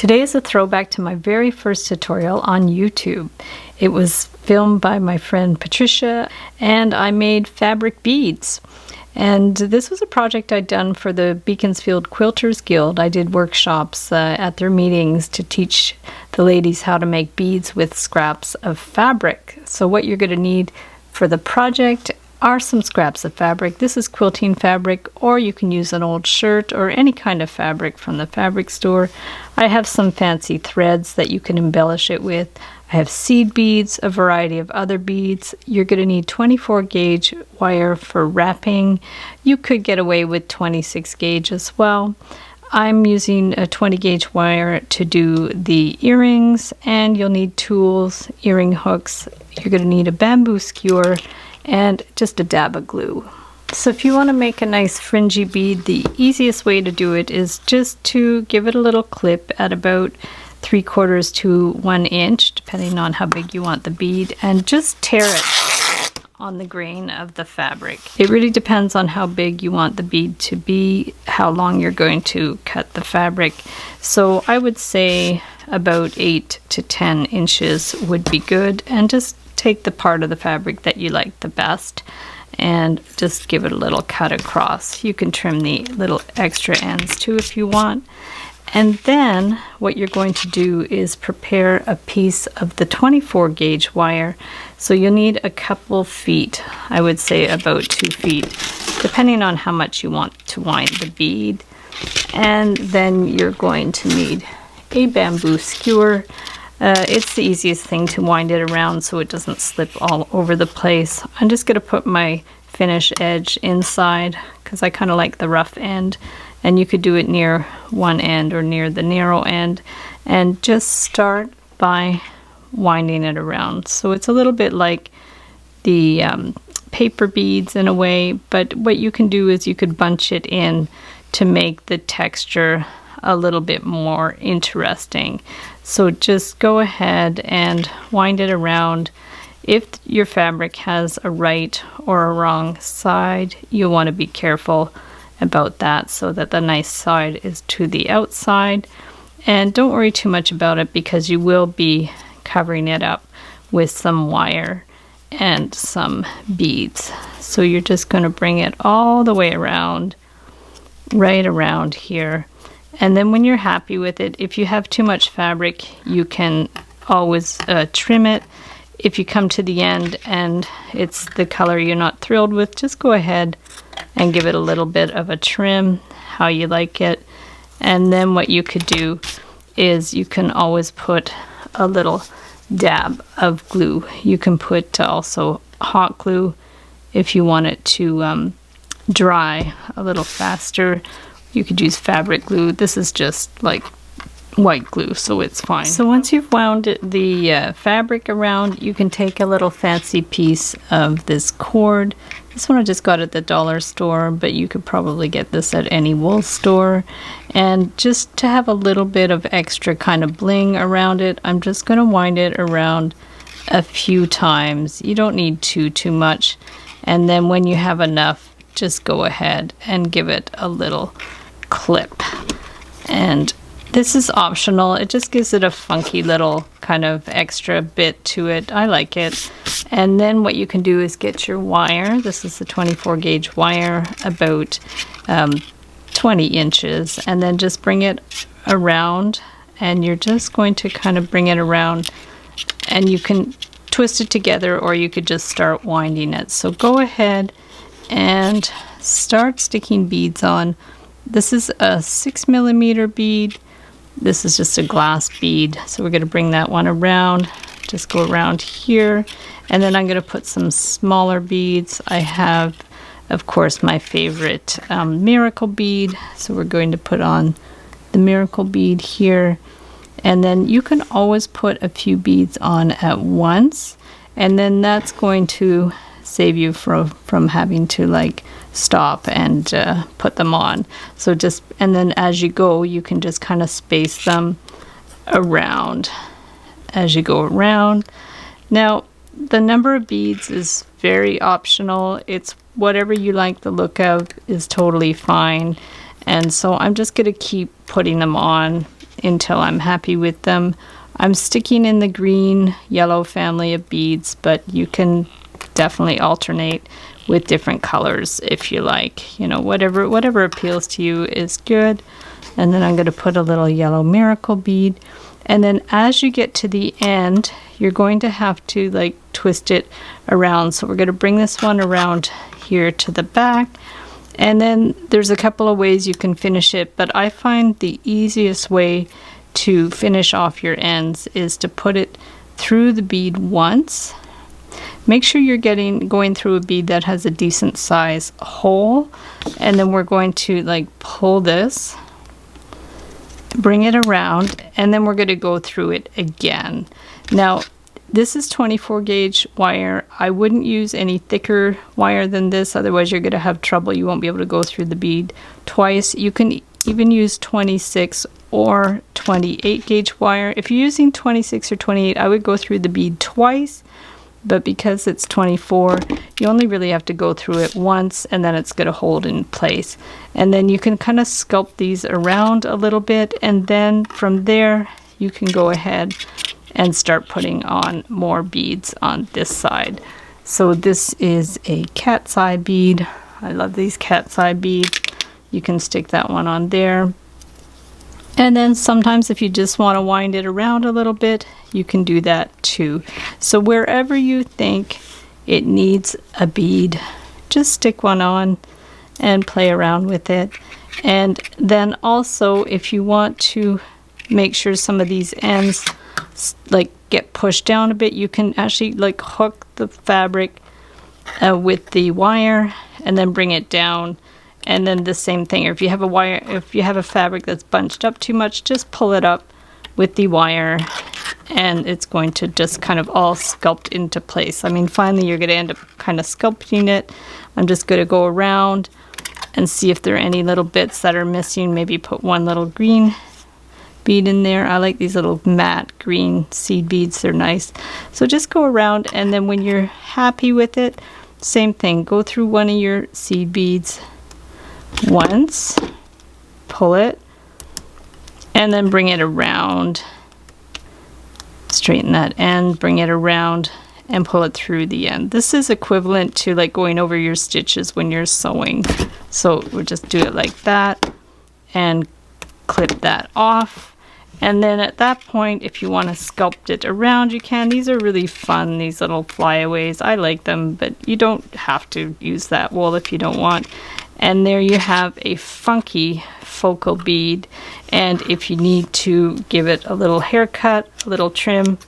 Today is a throwback to my very first tutorial on YouTube. It was filmed by my friend Patricia, and I made fabric beads. And this was a project I'd done for the Beaconsfield Quilters Guild. I did workshops at their meetings to teach the ladies how to make beads with scraps of fabric. So what you're going to need for the project are some scraps of fabric. This is quilting fabric, or you can use an old shirt or any kind of fabric from the fabric store. I have some fancy threads that you can embellish it with. I have seed beads, a variety of other beads. You're going to need 24 gauge wire for wrapping. You could get away with 26 gauge as well. I'm using a 20 gauge wire to do the earrings, and you'll need tools, earring hooks. You're going to need a bamboo skewer and just a dab of glue. So if you want to make a nice fringy bead, the easiest way to do it is just to give it a little clip at about 3/4 to 1 inch, depending on how big you want the bead, and just tear it on the grain of the fabric. It really depends on how big you want the bead to be, how long you're going to cut the fabric. So I would say about 8 to 10 inches would be good, and just take the part of the fabric that you like the best and just give it a little cut across. You can trim the little extra ends too if you want. And then what you're going to do is prepare a piece of the 24 gauge wire. So you'll need a couple feet, I would say about 2 feet, depending on how much you want to wind the bead. And then you're going to need a bamboo skewer. It's the easiest thing to wind it around so it doesn't slip all over the place. I'm just going to put my finish edge inside because I kind of like the rough end. And you could do it near one end or near the narrow end, and just start by winding it around. So it's a little bit like the paper beads in a way, but what you can do is you could bunch it in to make the texture a little bit more interesting. So just go ahead and wind it around. If your fabric has a right or a wrong side, you'll want to be careful about that so that the nice side is to the outside. And don't worry too much about it because you will be covering it up with some wire and some beads. So you're just going to bring it all the way around, right around here. And then when you're happy with it, if you have too much fabric, you can always trim it. If you come to the end and it's the color you're not thrilled with, just go ahead and give it a little bit of a trim, how you like it. And then what you could do is you can always put a little dab of glue. You can put also hot glue if you want it to dry a little faster. You could use fabric glue. This is just like white glue, so it's fine. So once you've wound the fabric around, you can take a little fancy piece of this cord. This one I just got at the dollar store, but you could probably get this at any wool store. And just to have a little bit of extra kind of bling around it, I'm just going to wind it around a few times. You don't need too much. And then when you have enough, just go ahead and give it a little clip. And this is optional. It just gives it a funky little kind of extra bit to it. I like it. And then what you can do is get your wire. This is the 24 gauge wire, about 20 inches. And then just bring it around. And you're just going to kind of bring it around. And you can twist it together, or you could just start winding it. So go ahead and start sticking beads on. This is a 6mm bead. This is just a glass bead, so we're going to bring that one around, just go around here, and then I'm going to put some smaller beads. I have, of course, my favorite miracle bead, so we're going to put on the miracle bead here, and then you can always put a few beads on at once, and then that's going to save you from having to like stop and put them on. So just, and then as you go, you can just kind of space them around as you go around. Now the number of beads is very optional. It's whatever you like the look of is totally fine. And so I'm just going to keep putting them on until I'm happy with them. I'm sticking in the green yellow family of beads, but you can definitely alternate with different colors if you like. You know, whatever appeals to you is good. And then I'm going to put a little yellow miracle bead. And then as you get to the end, you're going to have to like twist it around. So we're going to bring this one around here to the back. And then there's a couple of ways you can finish it, but I find the easiest way to finish off your ends is to put it through the bead once. Make sure you're going through a bead that has a decent size hole, and then we're going to like pull this, bring it around, and then we're going to go through it again. Now this is 24 gauge wire. I wouldn't use any thicker wire than this, otherwise you're going to have trouble. You won't be able to go through the bead twice. You can even use 26 or 28 gauge wire. If you're using 26 or 28, I would go through the bead twice, but because it's 24, you only really have to go through it once, and then it's going to hold in place. And then you can kind of sculpt these around a little bit, and then from there you can go ahead and start putting on more beads on this side. So this is a cat's eye bead. I love these cat's eye beads. You can stick that one on there. And then sometimes if you just want to wind it around a little bit, you can do that too. So wherever you think it needs a bead, just stick one on and play around with it. And then also if you want to make sure some of these ends like get pushed down a bit, you can actually like hook the fabric with the wire and then bring it down. And then the same thing, or if you have a fabric that's bunched up too much, just pull it up with the wire and it's going to just kind of all sculpt into place. I mean, finally you're going to end up kind of sculpting it. I'm just going to go around and see if there are any little bits that are missing. Maybe put one little green bead in there. I like these little matte green seed beads, they're nice. So just go around, and then when you're happy with it, same thing, go through one of your seed beads once, pull it, and then bring it around, straighten that end, bring it around, and pull it through the end. This is equivalent to like going over your stitches when you're sewing. So we'll just do it like that and clip that off. And then at that point, if you want to sculpt it around, you can. These are really fun, these little flyaways. I like them, but you don't have to use that wool if you don't want. And there you have a funky focal bead. And if you need to give it a little haircut, a little trim,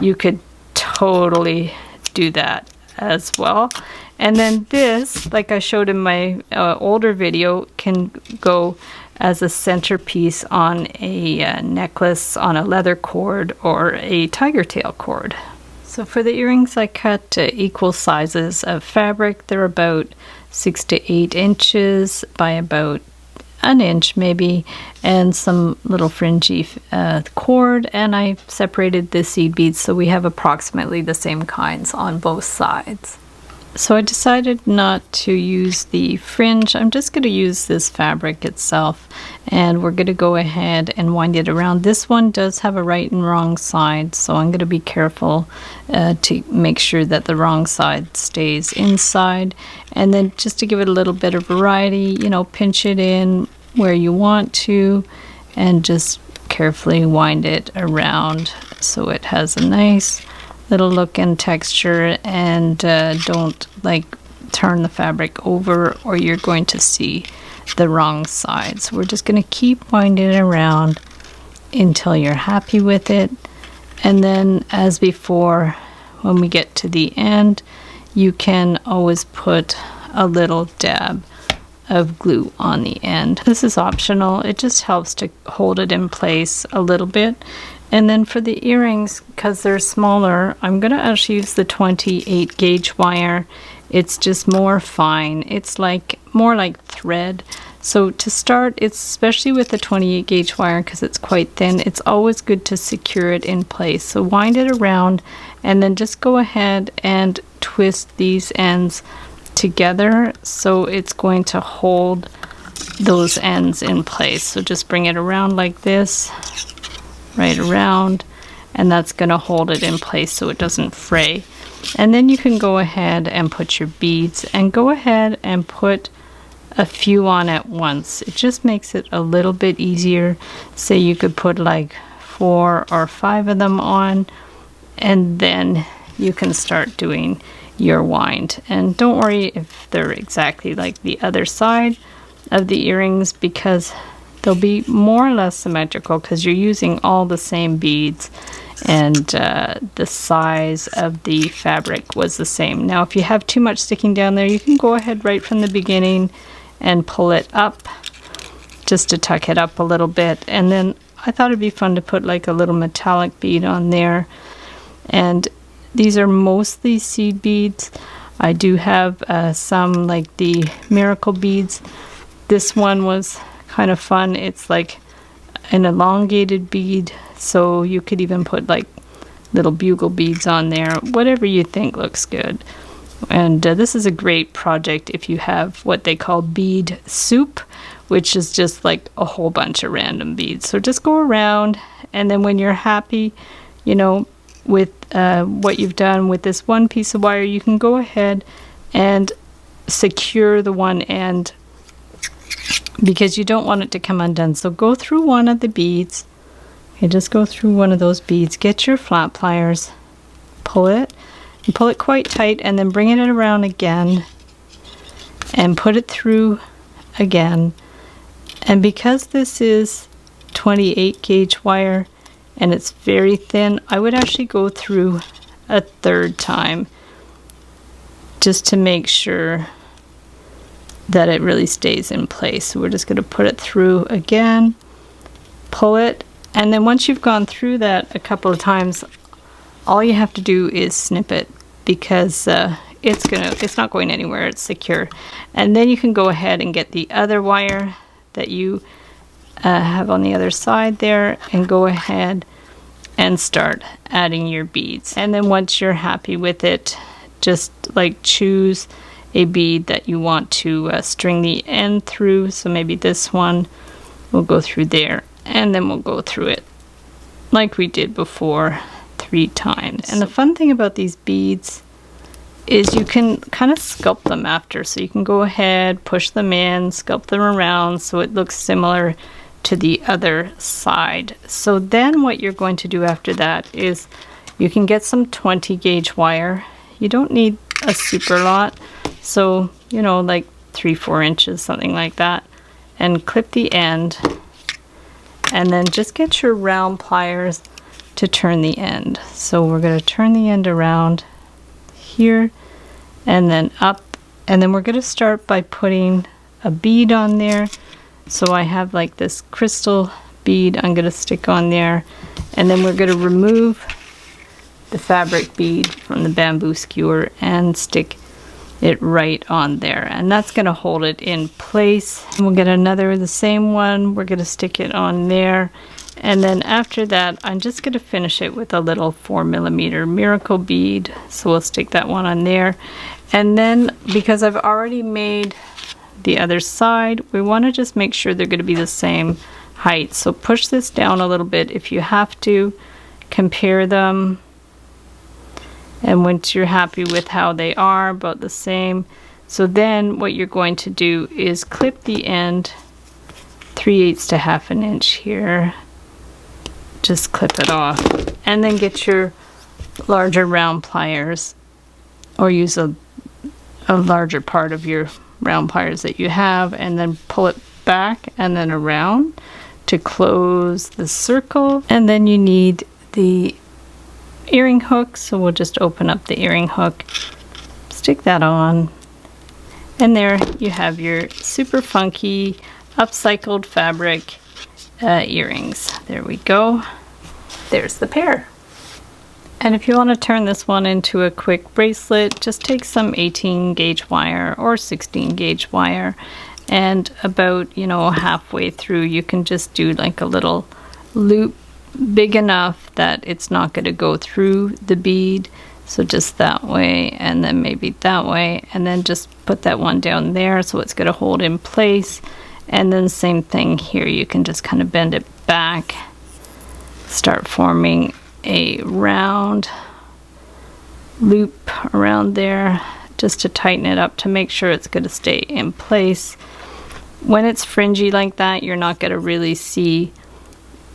you could totally do that as well. And then this, like I showed in my older video, can go as a centerpiece on a necklace, on a leather cord, or a tiger tail cord. So for the earrings, I cut equal sizes of fabric. They're about 6 to 8 inches by about an inch maybe, and some little fringy cord, and I separated the seed beads so we have approximately the same kinds on both sides. So I decided not to use the fringe. I'm just going to use this fabric itself, and we're going to go ahead and wind it around. This one does have a right and wrong side, so I'm going to be careful to make sure that the wrong side stays inside. And then just to give it a little bit of variety, you know, pinch it in where you want to and just carefully wind it around so it has a nice little look and texture, and don't like turn the fabric over or you're going to see the wrong side. So we're just going to keep winding it around until you're happy with it. And then as before, when we get to the end, you can always put a little dab of glue on the end. This is optional, it just helps to hold it in place a little bit. And then for the earrings, because they're smaller, I'm going to actually use the 28 gauge wire. It's just more fine. It's like more like thread. So to start, it's especially with the 28 gauge wire, because it's quite thin, it's always good to secure it in place. So wind it around and then just go ahead and twist these ends together so it's going to hold those ends in place. So just bring it around like this, right around, and that's going to hold it in place so it doesn't fray. And then you can go ahead and put your beads, and go ahead and put a few on at once. It just makes it a little bit easier. Say you could put like 4 or 5 of them on, and then you can start doing your wind. And don't worry if they're exactly like the other side of the earrings, because they'll be more or less symmetrical because you're using all the same beads, and the size of the fabric was the same. Now if you have too much sticking down there, you can go ahead right from the beginning and pull it up just to tuck it up a little bit. And then I thought it'd be fun to put like a little metallic bead on there, and these are mostly seed beads. I do have some like the miracle beads. This one was kind of fun. It's like an elongated bead, so you could even put like little bugle beads on there, whatever you think looks good. And this is a great project if you have what they call bead soup, which is just like a whole bunch of random beads. So just go around, and then when you're happy, you know, with what you've done with this one piece of wire, you can go ahead and secure the one end, because you don't want it to come undone. So go through one of the beads. Okay, just go through one of those beads, get your flat pliers, pull it, and pull it quite tight, and then bring it around again and put it through again. And because this is 28 gauge wire and it's very thin, I would actually go through a third time just to make sure that it really stays in place. So we're just going to put it through again, pull it, and then once you've gone through that a couple of times, all you have to do is snip it, because it's not going anywhere, it's secure. And then you can go ahead and get the other wire that you have on the other side there, and go ahead and start adding your beads. And then once you're happy with it, just like choose a bead that you want to string the end through. So maybe this one will go through there, and then we'll go through it like we did before 3 times. And the fun thing about these beads is you can kind of sculpt them after. So you can go ahead, push them in, sculpt them around so it looks similar to the other side. So then what you're going to do after that is you can get some 20 gauge wire. You don't need a super lot, so you know, like 3-4 inches, something like that, and clip the end, and then just get your round pliers to turn the end. So we're going to turn the end around here and then up, and then we're going to start by putting a bead on there. So I have like this crystal bead I'm going to stick on there, and then we're going to remove the fabric bead from the bamboo skewer and stick it right on there, and that's going to hold it in place. And we'll get another, the same one, we're going to stick it on there, and then after that I'm just going to finish it with a little 4mm miracle bead. So we'll stick that one on there, and then because I've already made the other side, we want to just make sure they're going to be the same height. So push this down a little bit if you have to, compare them, and once you're happy with how they are about the same, so then what you're going to do is clip the end 3/8 to 1/2 inch here, just clip it off, and then get your larger round pliers, or use a larger part of your round pliers that you have, and then pull it back and then around to close the circle. And then you need the earring hook, so we'll just open up the earring hook, stick that on, and there you have your super funky upcycled fabric earrings. There we go. There's the pair. And if you want to turn this one into a quick bracelet, just take some 18 gauge wire or 16 gauge wire, and about, you know, halfway through you can just do like a little loop big enough that it's not going to go through the bead. So just that way, and then maybe that way, and then just put that one down there so it's going to hold in place. And then same thing here, you can just kind of bend it back, start forming a round loop around there just to tighten it up to make sure it's going to stay in place. When it's fringy like that, you're not going to really see,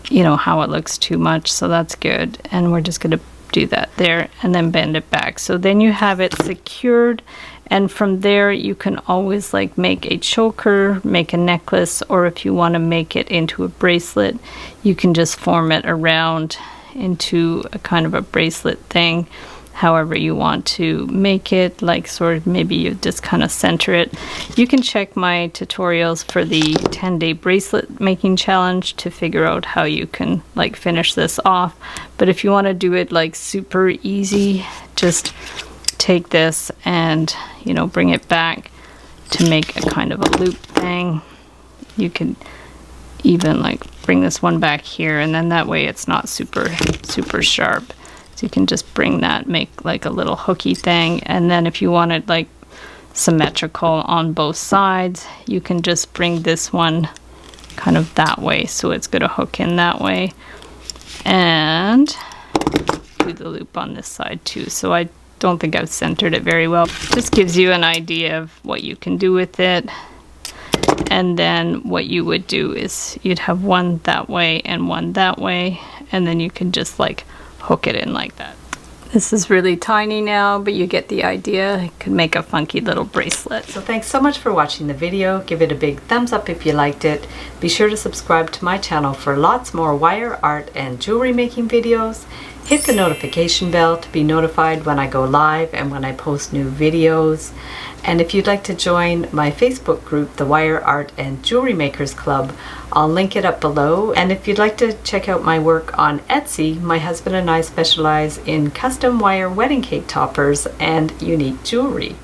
you know, how it looks too much, so that's good. And we're just going to do that there and then bend it back. So then you have it secured, and from there you can always like make a choker, make a necklace, or if you want to make it into a bracelet, you can just form it around into a kind of a bracelet thing, however you want to make it, like sort of maybe you just kind of center it. You can check my tutorials for the 10-day bracelet making challenge to figure out how you can like finish this off. But if you want to do it like super easy, just take this and, you know, bring it back to make a kind of a loop thing. You can even like bring this one back here, and then that way it's not super sharp. So you can just bring that, make like a little hooky thing, and then if you want it like symmetrical on both sides, you can just bring this one kind of that way, so it's going to hook in that way, and do the loop on this side too. So I don't think I've centered it very well. Just gives you an idea of what you can do with it. And then what you would do is you'd have one that way and one that way, and then you can just like hook it in like that. This is really tiny now, but you get the idea. It could make a funky little bracelet. So thanks so much for watching the video. Give it a big thumbs up if you liked it. Be sure to subscribe to my channel for lots more wire art and jewelry making videos. Hit the notification bell to be notified when I go live and when I post new videos. And if you'd like to join my Facebook group, the Wire Art and Jewelry Makers Club, I'll link it up below. And if you'd like to check out my work on Etsy, my husband and I specialize in custom wire wedding cake toppers and unique jewelry.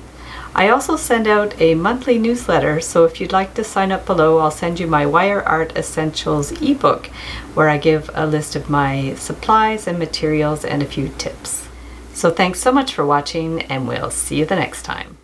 I also send out a monthly newsletter, so if you'd like to sign up below, I'll send you my Wire Art Essentials ebook, where I give a list of my supplies and materials and a few tips. So thanks so much for watching, and we'll see you the next time.